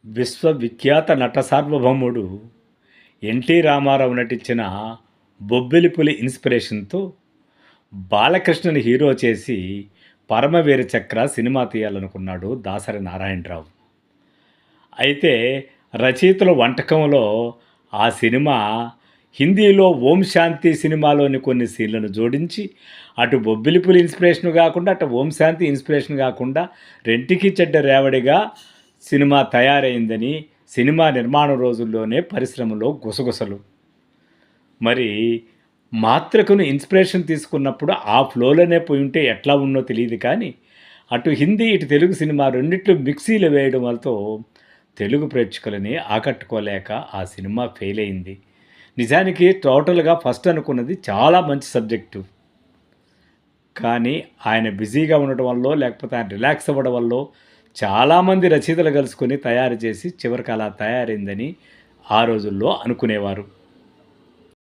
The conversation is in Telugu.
విశ్వవిఖ్యాత నట సార్వభౌముడు ఎన్టీ రామారావు నటించిన 'బొబ్బిలి పులి' ఇన్స్పిరేషన్‌తో బాలకృష్ణని హీరో చేసి 'పరమవీర చక్ర' సినిమా తీయాలనుకున్నాడు దాసరి నారాయణరావు. అయితే రచయితల వంటకంలో ఆ సినిమా హిందీలో 'ఓం శాంతి' సినిమాలోని కొన్ని సీన్లను జోడించి అటు 'బొబ్బిలి పులి' ఇన్స్పిరేషన్ గాకుండా, అటు 'ఓం శాంతి' ఇన్స్పిరేషన్ గాకుండా రెంటికి చెడ్డ రేవడిగా సినిమా తయారైందని సినిమా నిర్మాణ రోజుల్లోనే పరిశ్రమలో గుసగుసలు. మరి 'మాతృక'ను ఇన్స్పిరేషన్ తీసుకున్నప్పుడు ఆ ఫ్లోలోనే పోయుంటే ఎట్లా ఉన్నో తెలీదు కానీ, అటు హిందీ, ఇటు తెలుగు సినిమా రెండిట్లో మిక్సీలో వేయడం వల్లతో తెలుగు ప్రేక్షకులని ఆకట్టుకోలేక ఆ సినిమా ఫెయిల్ అయింది. నిజానికి టోటల్‌గా ఫస్ట్ అనుకున్నది చాలా మంచి సబ్జెక్టు. కానీ ఆయన బిజీగా ఉండటం వల్లో, లేకపోతే ఆయన రిలాక్స్ అవ్వడం వల్లో చాలామంది రచయితలు కలుసుకొని తయారు చేసి చివరికి అలా తయారైందని ఆ రోజుల్లో అనుకునేవారు.